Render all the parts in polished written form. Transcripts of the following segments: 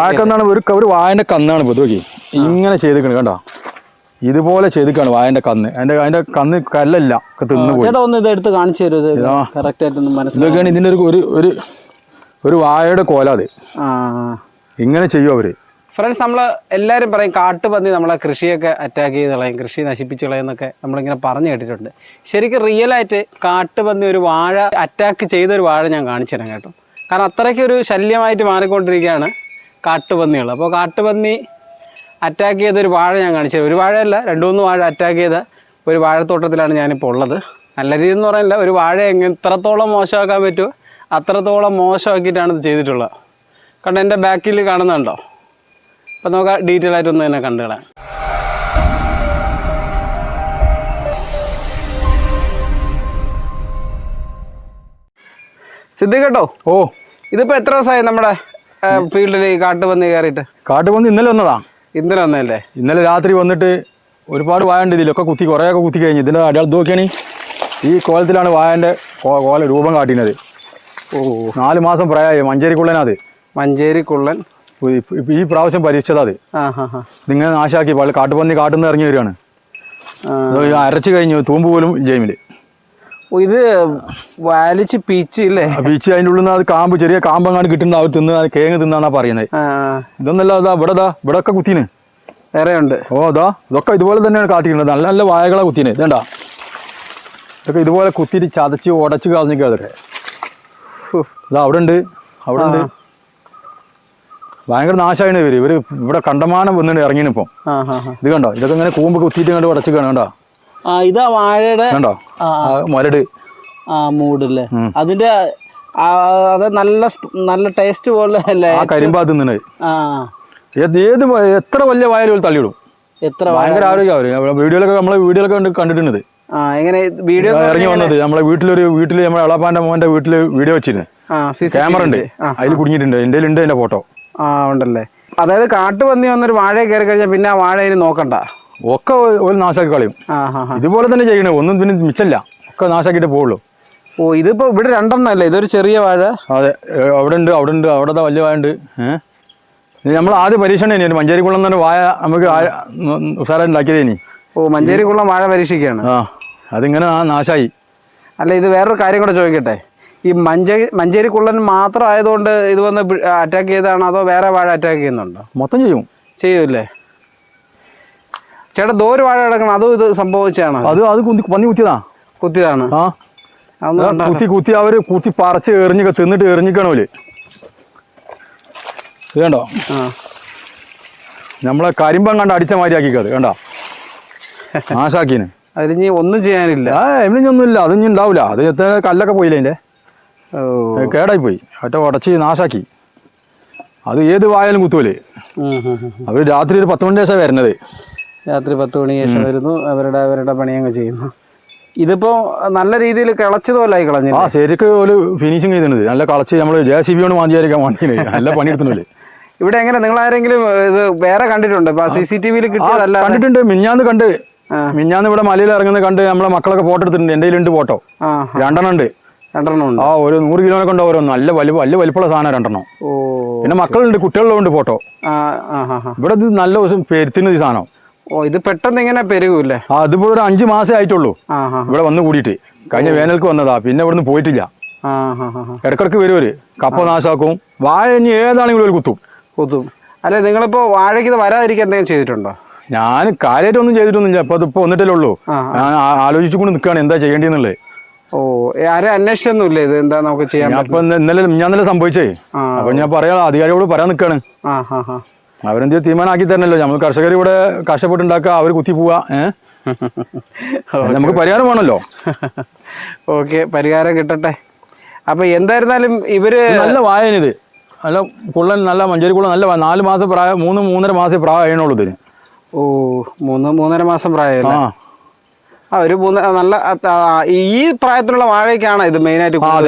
വാഴക്കന്നാണ് ഒരു വായന്റെ കന്നാണ് ഇപ്പൊ നോക്കി ഇങ്ങനെ ചെയ്തിരിക്കണത് കണ്ടോ ഇതുപോലെ ചെയ്തിക്കാണ് വായന്റെ കന്ന് അതിന്റെ കന്ന് കല്ലല്ല തിന്നു പോയി. ചേട്ടാ ഒന്ന് ഇത് എടുത്ത് കാണിച്ചു തരും കറക്റ്റ് ആയിട്ടൊന്നും മനസ്സിലായി. ഇതൊക്കെയാണ് ഇതിന്റെ ഒരു വാഴയുടെ കോല അത് ഇങ്ങനെ ചെയ്യും അവര്. ഫ്രണ്ട്സ്, നമ്മൾ എല്ലാവരും പറയും കാട്ടുപന്നി നമ്മളെ കൃഷിയൊക്കെ അറ്റാക്ക് ചെയ്ത് കളയും, കൃഷി നശിപ്പിച്ച് കളയുന്നൊക്കെ നമ്മളിങ്ങനെ പറഞ്ഞു കേട്ടിട്ടുണ്ട്. ശരിക്കും റിയലായിട്ട് കാട്ടുപന്നി ഒരു വാഴ അറ്റാക്ക് ചെയ്തൊരു വാഴ ഞാൻ കാണിച്ചു തരാം കേട്ടോ. കാരണം അത്രയ്ക്കൊരു ശല്യമായിട്ട് മാറിക്കൊണ്ടിരിക്കുകയാണ് കാട്ടുപന്നികൾ. അപ്പോൾ കാട്ടുപന്നി അറ്റാക്ക് ചെയ്തൊരു വാഴ ഞാൻ കാണിച്ചത്, ഒരു വാഴയല്ല 2-3 വാഴ അറ്റാക്ക് ചെയ്ത ഒരു വാഴത്തോട്ടത്തിലാണ് ഞാനിപ്പോൾ ഉള്ളത്. നല്ല രീതി എന്ന് പറയാനില്ല, ഒരു വാഴ എത്രത്തോളം മോശമാക്കാൻ പറ്റുമോ അത്രത്തോളം മോശമാക്കിയിട്ടാണ് ഇത് ചെയ്തിട്ടുള്ളത്. കാരണം എൻ്റെ ബാക്കിൽ കാണുന്നുണ്ടോ? അപ്പം നമുക്ക് ഡീറ്റെയിൽ ആയിട്ടൊന്ന് തന്നെ കണ്ടുകളാം. സിദ്ദിഖ് കേട്ടോ, ഇതിപ്പോൾ എത്ര ദിവസമായി നമ്മുടെ ഫീൽഡിൽ ഈ കാട്ടുപന്നി കയറിയിട്ട്? കാട്ടുപന്നി ഇന്നലെ വന്നതാ. ഇന്നലെ വന്നല്ലേ? ഇന്നലെ രാത്രി വന്നിട്ട് ഒരുപാട് വാഴ ഉണ്ട് ഇതിലൊക്കെ കുറേയൊക്കെ കുത്തി കഴിഞ്ഞു. ഇതിൻ്റെ അടയാളം നോക്കിയാണ് ഈ കോലത്തിലാണ് വാഴൻ്റെ കോല രൂപം കാട്ടിനത്. 4 മാസം പ്രായമായി. മഞ്ചേരിക്കുള്ളനത്. മഞ്ചേരിക്കുള്ളൻ ഈ പ്രാവശ്യം പരീക്ഷിച്ചത് അത്. ഇതിങ്ങനെ നാശാക്കി കാട്ടുപന്നി കാട്ടുന്ന ഇറങ്ങി വരികയാണ്. അരച്ചു കഴിഞ്ഞു തൂമ്പ് പോലും ജയിമില്. ഇത് വലിച്ച് പീച്ചില്ലേ? പീച്ച് അതിൻ്റെ ഉള്ളിൽ നിന്ന് അത് കാമ്പ് ചെറിയ കാമ്പങ്ങാണ്ട് കിട്ടുന്ന അവർ തിന്ന് കേങ്ങ് തിന്നാന്നാ പറയുന്നത്. ഇതൊന്നല്ല ഇവിടെ ഒക്കെ കുത്തിന് വേറെ ഉണ്ട്. ഇതൊക്കെ ഇതുപോലെ തന്നെയാണ് കാട്ടിക്കുന്നത്. നല്ല നല്ല വാഴകളെ കുത്തിന്. ഇതേണ്ട ഇതൊക്കെ ഇതുപോലെ കുത്തിയിട്ട് ചതച്ച് ഉടച്ച് കളഞ്ഞിക്കുക. അതൊക്കെ അവിടെ ഉണ്ട് ഭയങ്കര നാശമാണ് ഇവര് ഇവിടെ കണ്ടമാനം വന്നിട്ട് ഇറങ്ങിനിപ്പം. ഇത് കണ്ടോ, ഇതൊക്കെ ഇങ്ങനെ കൂമ്പ് കുത്തിയിട്ട് കണ്ട് ഉടച്ച് കണ്ടോ. ഇതാ വാഴയുടെ കണ്ടോ മരട് മൂടല്ലേ? അതിന്റെ അത് നല്ല ടേസ്റ്റ് പോലെ കരിമ്പാ തിന്നണത്. ഏത് എത്ര വലിയ വായാലും തള്ളിയിടും. എത്ര ഭയങ്കര ആരോഗ്യം. വീഡിയോയിലൊക്കെ കണ്ടിട്ടുണ്ട്. എങ്ങനെ വീഡിയോ ഇറങ്ങി വന്നത് നമ്മളെ വീട്ടില് നമ്മളെ അളപ്പാന്റെ മോന്റെ വീട്ടില് വീഡിയോ വെച്ചിരുന്നു. ക്യാമറ ഉണ്ട്, അതിൽ കുടുങ്ങിയിട്ടുണ്ട്. എൻ്റെ ഉണ്ട് അതിന്റെ ഫോട്ടോ. ഉണ്ടല്ലേ? അതായത് കാട്ടുപന്നി വന്നൊരു വാഴ കയറി കഴിഞ്ഞാൽ പിന്നെ ആ വാഴ ഇനി നോക്കണ്ട, ഒക്കെ ഒരു നാശാക്കി കളയും. ഇതുപോലെ തന്നെ ചെയ്യണേ, ഒന്നും പിന്നെ മിച്ചല്ല, ഒക്കെ നാശാക്കിയിട്ട് പോവുള്ളൂ. ഇതിപ്പോ ഇവിടെ 2 എണ്ണം അല്ലേ? ഇതൊരു ചെറിയ വാഴ. അതെ, അവിടെ ഉണ്ട് അവിടെ വലിയ വാഴ ഉണ്ട്. നമ്മൾ ആദ്യം പരീക്ഷണം തന്നെയാണ് മഞ്ചേരിക്കുളം തന്നെ വാഴ നമുക്ക് ഉഷാറായി ഉണ്ടാക്കിയതേനി. മഞ്ചേരിക്കുളം വാഴ പരീക്ഷിക്കുകയാണ്. അതിങ്ങനെ നാശായി. അല്ല, ഇത് വേറൊരു കാര്യം കൂടെ ചോദിക്കട്ടെ. ഈ മഞ്ചേരിക്കുള്ളൻ മാത്രം ആയതുകൊണ്ട് ഇത് വന്ന് അറ്റാക്ക് ചെയ്തതാണോ അതോ വേറെ വാഴ അറ്റാക്ക് ചെയ്യുന്നുണ്ടോ? മൊത്തം ചെയ്യൂല്ലേ ചേട്ടാ? ദോര് വാഴ കിടക്കണം, അതും ഇത് സംഭവിച്ചാണ്. അത് പന്നി കുത്തിയതാണ്. കുത്തി അവര് കുത്തി പറിച്ച് എറിഞ്ഞ് തിന്നിട്ട് എറിഞ്ഞിക്കണോ ഇത് കണ്ടോ? നമ്മളെ കരിമ്പം കണ്ട് അടിച്ച മാതിരി ആക്കിക്കത് കണ്ടോ, നാശാക്കീന്. അതിന് ഒന്നും ചെയ്യാനില്ല. എമിനിഞ്ഞൊന്നുമില്ല, അതിന് ഉണ്ടാവില്ല. അത് എത്ര കല്ലൊക്കെ പോയില്ലേ, അതിന്റെ കേടായി പോയി. ഒറ്റ ഉടച്ച് നാശാക്കി. അത് ഏത് വായാലും കുത്തുവല്ലേ. അവര് രാത്രി ഒരു 10 മണി ശേഷം വരുന്നത്. രാത്രി 10 മണിക്ക് ശേഷം വരുന്നു, അവരുടെ പണിയങ്ങ് ചെയ്യുന്നു. ഇതിപ്പോ നല്ല രീതിയിൽ കിളച്ചതുപോലായി കളഞ്ഞു. ശരിക്കും ഒരു ഫിനിഷിങ് ചെയ്തിട്ടുണ്ട്. നല്ല കളച്ച് നമ്മള് JCB കൊണ്ട് മാന്തിയായിരിക്കാൻ വേണ്ടി നല്ല പണിയെടുത്തുന്നില്ലേ. ഇവിടെ എങ്ങനെ നിങ്ങൾ ആരെങ്കിലും ഇത് വേറെ കണ്ടിട്ടുണ്ടോ? CCTV കിട്ടിയതല്ല? കണ്ടിട്ടുണ്ട്. മിഞ്ഞാന്ന് ഇവിടെ മലയിൽ ഇറങ്ങുന്നത് കണ്ട് നമ്മളെ മക്കളൊക്കെ ഫോട്ടോ എടുത്തിട്ടുണ്ട്. എൻ്റെ കയ്യിലുണ്ട് ഫോട്ടോ. 2 ഉണ്ട്. ഒരു 100 കിലോനൊക്കെ ഉണ്ട്. ഓരോ നല്ല വലിപ്പമുള്ള സാധനം 2 എണ്ണം. പിന്നെ മക്കളുണ്ട്, കുട്ടികളുണ്ട് ഫോട്ടോ. ഇവിടെ ഇത് നല്ല ദിവസം പെരുത്തുന്നത് ഈ സാധനം. ഇത് പെട്ടെന്ന് ഇങ്ങനെ പെരുകൂല്ലേ? അതിപ്പോ ഒരു 5 മാസേ ആയിട്ടുള്ളൂ ഇവിടെ വന്ന് കൂടിയിട്ട്. കഴിഞ്ഞ വേനൽക്ക് വന്നതാ, പിന്നെ ഇവിടുന്ന് പോയിട്ടില്ല. ഇടക്കിടക്ക് വരുവര് കപ്പ നാശാക്കും. വാഴ ഇനി ഏതാണെങ്കിലും ഒരു കുത്തും. അല്ലെ, നിങ്ങളിപ്പോ വാഴയ്ക്ക് ഇത് വരാതിരിക്കാൻ എന്തെങ്കിലും ചെയ്തിട്ടുണ്ടോ? ഞാൻ കാര്യമായിട്ടൊന്നും ചെയ്തിട്ടൊന്നുമില്ല. ഇപ്പൊ വന്നിട്ടല്ലേ ഉള്ളൂ. ഞാൻ ആലോചിച്ചുകൊണ്ട് നിൽക്കുകയാണ് എന്താ ചെയ്യേണ്ടിയെന്നുള്ളത്. ആരും അന്വേഷിച്ചൊന്നുമില്ലേ ഇത് എന്താ നമുക്ക് ചെയ്യാൻ? ഇന്നലെ സംഭവിച്ചേ. അപ്പൊ ഞാൻ അധികാരിയോട് പറയാൻ നിൽക്കാണ്. അവരെന്തെങ്കിലും തീരുമാനമാക്കി തരണല്ലോ. നമ്മൾ കർഷകർ ഇവിടെ കഷ്ടപ്പെട്ടുണ്ടാക്കുക, അവർ കുത്തി പോവാ. നമുക്ക് പരിഹാരം വേണമല്ലോ. ഓക്കെ, പരിഹാരം കിട്ടട്ടെ. അപ്പൊ എന്തായിരുന്നാലും ഇവര് നല്ല വായനിത്, നല്ല കുള്ളൻ, നല്ല മഞ്ചേരിക്കുള്ളൻ, നല്ല 4 മാസം പ്രായം, 3-3.5 മാസം പ്രായം ആയണുള്ളൂ ഇതിന്. 3-3.5 മാസം പ്രായം. ഒരു നല്ല ഈ പ്രായത്തിലുള്ള വാഴയ്ക്കാണ് ഇത് മെയിനായിട്ട്.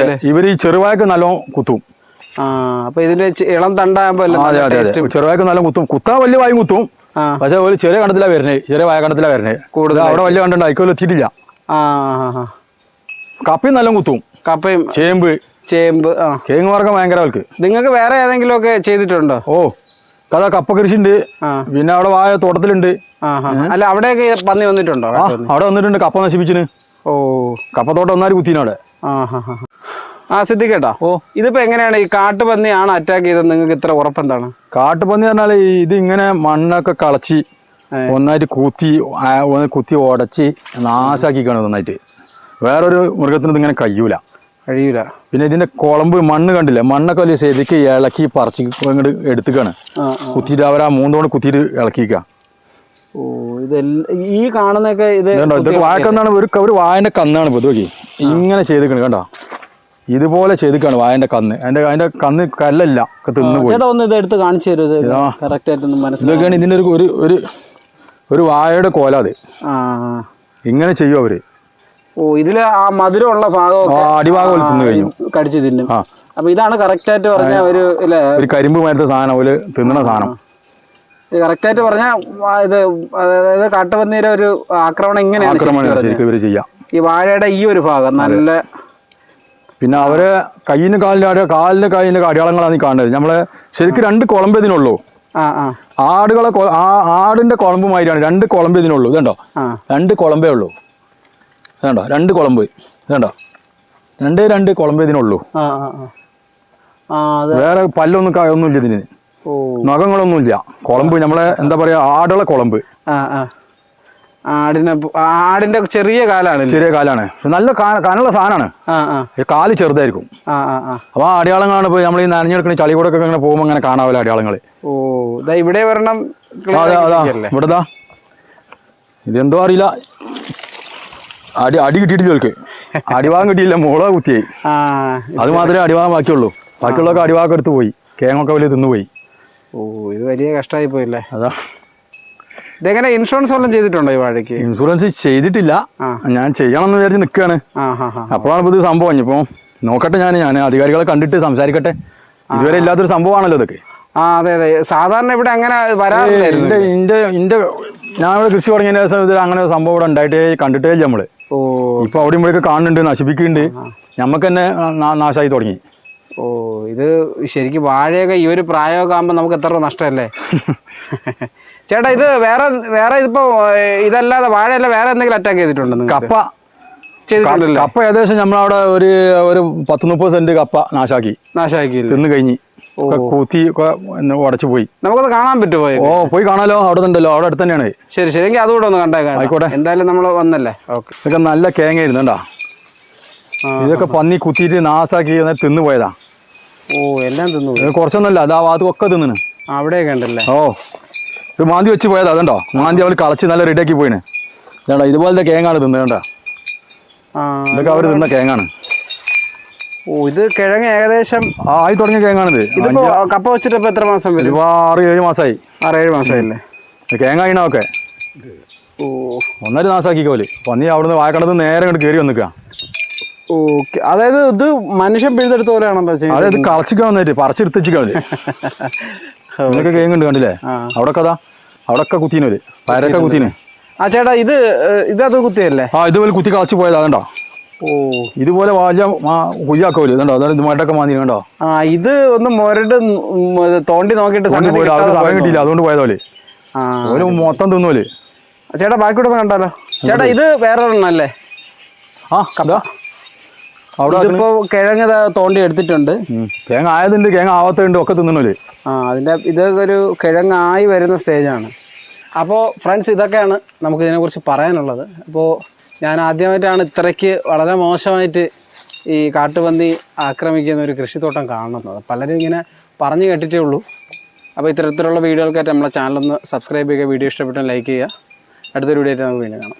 ഇവർ ഈ ചെറുവാഴക്ക് നല്ലോണം കുത്തും. അപ്പൊ ഇതിന്റെ ഇളം തണ്ടാകുമ്പോ ചെറുവാഴക്ക് നല്ല കുത്തും. കുത്താൻ വലിയ വായും കുത്തും. പക്ഷെ ഒരു ചെറിയ കണ്ടത്തിലാ വരുന്നേ, ചെറിയ വായ കണ്ടത്തിലാ വരുന്നേ. കൂടുതൽ അവിടെ വലിയ കണ്ടുണ്ട്, അതിക്കോലും എത്തിയിട്ടില്ല. കപ്പയും നല്ല കുത്തും. കപ്പയും ചേമ്പ് കേങ്ങ് വർഗ്ഗം ഭയങ്കര അവർക്ക്. നിങ്ങൾക്ക് വേറെ ഏതെങ്കിലും ഒക്കെ ചെയ്തിട്ടുണ്ടോ? അതാ കപ്പ കൃഷി ഉണ്ട്, പിന്നെ അവിടെ വാഴ തോട്ടത്തിലുണ്ട്. അല്ല അവിടെയൊക്കെ പന്നി വന്നിട്ടുണ്ടോ? അവിടെ വന്നിട്ടുണ്ട്, കപ്പ നശിപ്പിച്ചിന്. ഓ, കപ്പത്തോട്ടം ഒന്നാര് കുത്തിന് അവിടെ. സിദ്ദിഖേട്ടാ, ഇതിപ്പോ എങ്ങനെയാണ് ഈ കാട്ടുപന്നിയാണ് അറ്റാക്ക് ചെയ്തത്? നിങ്ങൾക്ക് ഇത്ര ഉറപ്പെന്താണ്? കാട്ടുപന്നി പറഞ്ഞാല് ഇത് ഇങ്ങനെ മണ്ണൊക്കെ കളച്ച് ഒന്നായിട്ട് കുത്തി ഉടച്ച് നാശാക്കിക്കാണ് നന്നായിട്ട്. വേറൊരു മൃഗത്തിന് ഇതിങ്ങനെ കഴിയൂല. പിന്നെ ഇതിന്റെ കുളമ്പ് മണ്ണ് കണ്ടില്ല, മണ്ണൊക്കെ വലിയ ശരിക്ക് ഇളക്കി പറിച്ച് ഇങ്ങോട്ട് എടുത്തുക്കാണ്. കുത്തിയിട്ട് അവർ ആ മൂന്നോണ്ട് കുത്തിയിട്ട് ഇളക്കിക്ക. ഓ, ഈ കാണുന്നൊക്കെ ഇതൊക്കെ വാഴക്കന്നാണ്. ഒരു വായന്റെ കന്നാണ് ഇപ്പൊ ഇതൊക്കെ ഇങ്ങനെ ചെയ്തിക്കണ് കണ്ടോ, ഇതുപോലെ ചെയ്തിക്കാണ് വായന്റെ കന്ന്. അതിന്റെ കന്ന് കല്ലല്ല തിന്നു പോയി. ഇതെടുത്ത് കാണിച്ചു തരും. ഇതൊക്കെയാണ് ഇതിന്റെ ഒരു വാഴയുടെ കോല. അത് ഇങ്ങനെ ചെയ്യും അവര്. ഓ, ഇതില് ആ മധുരമുള്ള ഭാഗം അടിഭാഗം തിന്നു കഴിഞ്ഞു, കടിച്ചു തിന്നും. അപ്പൊ ഇതാണ് കറക്റ്റ് ആയിട്ട് പറഞ്ഞ ഒരു കരിമ്പ് മരത്തെ സാധനം ഒരു തിന്നണ സാധനം. കറക്റ്റ് ആയിട്ട് പറഞ്ഞ അതായത് കാട്ടുപന്നിയുടെ ഒരു ആക്രമണം ഇങ്ങനെയാണ് ഇവര് ചെയ്യാം. ഈ വാഴയുടെ ഈ ഒരു ഭാഗം നല്ല. പിന്നെ അവരെ കയ്യിന് കാലിന്റെ അടയാളങ്ങളാണ് ഈ കാണുന്നത്. നമ്മളെ ശരിക്കും 2 കുളമ്പ് ഇതിനുള്ളൂ. ആടിന്റെ കുളമ്പുമായിട്ടാണ് 2 കുളമ്പ് ഇതിനുള്ളൂ. ഇതുണ്ടോ, 2 കുളമ്പേ ഉള്ളൂ. ഇതുണ്ടോ, 2 കുളമ്പ്. ഇതുണ്ടോ, 2 കുളമ്പ് ഇതിനുള്ളൂ. വേറെ ഒന്നുമില്ല ഇതിന്, നഖങ്ങളൊന്നുമില്ല. കുളമ്പ് നമ്മളെ എന്താ പറയാ, ആടുള്ള കുളമ്പ്. ആടിന്റെ ചെറിയ കാലാണ്. നല്ല കനുള്ള സാധനമാണ്. കാല് ചെറുതായിരിക്കും. അപ്പൊ ആ അടയാളങ്ങളാണ് ഇപ്പൊ നമ്മൾ ഈ നനഞ്ഞെടുക്കുന്ന ചളി കൂടെ ഒക്കെ ഇങ്ങനെ പോകുമ്പോ അങ്ങനെ കാണാവില്ല അടയാളങ്ങള്. ഓ, ഇവിടെ വരണം. ഇവിടെതാ ഇതെന്തോ അറിയില്ല, അടി കിട്ടിയിട്ട് ചോൾക്ക്. അടിഭാഗം കിട്ടിയില്ല, മോളെ കുത്തിയായി. അത് മാത്രമേ അടിഭാഗം ബാക്കിയുള്ളൂ. ബാക്കിയുള്ളതൊക്കെ അടിഭാഗം എടുത്ത് പോയി, കേങ്ങൊക്കെ വലിയ തിന്നുപോയി. ഓ, ഇത് വലിയ കഷ്ടമായി പോയില്ലേ. അതാ. ഇതെങ്ങനെ ഇൻഷുറൻസ് വല്ലതും ചെയ്തിട്ടുണ്ടോ ഈ വാഴയ്ക്ക്? ഇൻഷുറൻസ് ചെയ്തിട്ടില്ല, ഞാൻ ചെയ്യണമെന്ന് വിചാരിച്ച് നിൽക്കുകയാണ്. അപ്പോഴാണ് ഇത് സംഭവം. ഇപ്പൊ നോക്കട്ടെ, ഞാൻ അധികാരികളെ കണ്ടിട്ട് സംസാരിക്കട്ടെ. ഇതുവരെ ഇല്ലാത്തൊരു സംഭവമാണല്ലോ ഇതൊക്കെ. അതെ. സാധാരണ ഇവിടെ അങ്ങനെ വരാറില്ല. ഞാൻ ഇവിടെ കൃഷി തുടങ്ങിയ ശേഷം അങ്ങനെ ഒരു സംഭവം ഇവിടെ ഉണ്ടായിട്ടേ കണ്ടിട്ടേ ഇല്ല നമ്മള്. ഇപ്പൊ അവിടെ ഇവിടെയൊക്കെ കാണുന്നുണ്ട്, നശിപ്പിക്കുന്നുണ്ട്. ഞമ്മക്ക് തന്നെ നാശമായി തുടങ്ങി. ഓ, ഇത് ശരിക്കും വാഴയൊക്കെ ഈ ഒരു പ്രായമൊക്കെ ആകുമ്പോ നമുക്ക് എത്ര നഷ്ടമല്ലേ. ചേട്ടാ, ഇത് വേറെ ഇതിപ്പോ ഇതല്ലാതെ വാഴയല്ല വേറെ എന്തെങ്കിലും അറ്റാക്ക് ചെയ്തിട്ടുണ്ടോ? കപ്പ ചെയ്തിട്ടുണ്ടല്ലോ. കപ്പ ഏകദേശം നമ്മളവിടെ ഒരു 10-30 സെന്റ് കപ്പ നാശാക്കി തിന്ന് കഴിഞ്ഞ് കൂത്തി ഉടച്ചു പോയി. നമുക്കത് കാണാൻ പറ്റുമോ? ഓ, പോയി കാണാലോ, അവിടെ ഉണ്ടല്ലോ, അവിടെ അടുത്ത് തന്നെയാണ്. ശരി, എങ്കിൽ അതുകൂടെ ഒന്ന് കണ്ടേക്കാം. ആയിക്കോട്ടെ, എന്തായാലും നമ്മൾ വന്നല്ലേ. ഓക്കെ. ഇതൊക്കെ നല്ല കേങ്ങയായിരുന്നു കേട്ടോ. ഇതൊക്കെ പന്നി കുത്തിയിട്ട് നാശാക്കി തിന്നു പോയതാ. ഓ, എല്ലാം തിന്നു. കുറച്ചൊന്നുമല്ല, അത് ആ ഭാഗത്തൊക്കെ തിന്നിന്. അവിടെയൊക്കെ ഉണ്ടല്ലേ. ഓ, ഇത് മാന്തി വെച്ച് പോയതാ. അതുണ്ടോ, മാന്തി അവൾ കളച്ച് നല്ല റെഡിയാക്കി പോയിന്. ഇതാണ്ടോ, ഇതുപോലത്തെ കേങ്ങാണ് തിന്നത് കേട്ടോ. ഇതൊക്കെ അവർ തിന്ന കേങ്ങാണ്. ഓ, ഇത് കിഴങ്ങ് ഏകദേശം ആയി തുടങ്ങിയ കേങ്ങാണിത്. ഇതിപ്പോ കപ്പ വെച്ചിട്ട് ഇപ്പൊ എത്ര മാസം വരും? 6-7 മാസമായി. 6-7 മാസമായില്ലേ കേങ്ങായിനൊക്കെ. ഓ, ഒന്നര നാശാക്കിക്കോല്. പന്നി അവിടുന്ന് വാഴക്കടത്ത് നേരെ ഇങ്ങോട്ട് കയറി വന്നിക്കുക. ഓക്കെ, അതായത് ഇത് മനുഷ്യൻ പിഴുതെടുത്ത പോലെയാണോ? അതായത് കളച്ചിക്കാൻ വന്നിട്ട് പറിച്ചെടുത്തിച്ചിക്കാണ്. ഇതൊക്കെ കേങ്ങുണ്ട് കണ്ടില്ലേ, അവിടെ കഥാ അവിടൊക്കെ കുത്തീനോല്, പയറൊക്കെ കുത്തീന്. ചേട്ടാ, ഇതത് കുത്തിയല്ലേ? ഇതുപോലെ കുത്തി കളച്ച് പോയതാ കണ്ടോ. ഓ, ഇതുപോലെ വലിയ കുയ്യാക്കോല് ഇതുണ്ടോ, അതായത് ഇതുമായിട്ടൊക്കെ മാന്തി കണ്ടോ. ഇത് ഒന്ന് മുരട് തോണ്ടി നോക്കിയിട്ട് സമയം കിട്ടിയില്ല, അതുകൊണ്ട് പോയതോല്. ഓല് മൊത്തം തിന്നോല്. ചേട്ടാ, ബാക്കിയോടെ കണ്ടാലോ. ചേട്ടാ, ഇത് വേറെ ഒരെണ്ണല്ലേ? അവിടെ ഇപ്പോ കിഴങ്ങ് തോണ്ടി എടുത്തിട്ടുണ്ട്. കിഴങ്ങ് ആയതുണ്ട്, കിഴങ്ങ് ആവാത്തുണ്ട്, ഒക്കെ തിന്നണല്ലേ. ഇതൊക്കെ ഒരു കിഴങ്ങായി വരുന്ന സ്റ്റേജാണ്. അപ്പോൾ ഫ്രണ്ട്സ്, ഇതൊക്കെയാണ് നമുക്ക് ഇതിനെക്കുറിച്ച് പറയാനുള്ളത്. അപ്പോൾ ഞാൻ ആദ്യമായിട്ടാണ് ഇത്രയ്ക്ക് വളരെ മോശമായിട്ട് ഈ കാട്ടുപന്നി ആക്രമിക്കുന്ന ഒരു കൃഷിത്തോട്ടം കാണുന്നത്. പലരും ഇങ്ങനെ പറഞ്ഞു കേട്ടിട്ടേ ഉള്ളൂ. അപ്പോൾ ഇത്തരത്തിലുള്ള വീഡിയോകൾക്കായിട്ട് നമ്മളെ ചാനലൊന്ന് സബ്സ്ക്രൈബ് ചെയ്യുക, വീഡിയോ ഇഷ്ടപ്പെട്ടാൽ ലൈക്ക് ചെയ്യുക. അടുത്തൊരു വീഡിയോ ആയിട്ട് നമുക്ക് വീണ്ടും കാണാം.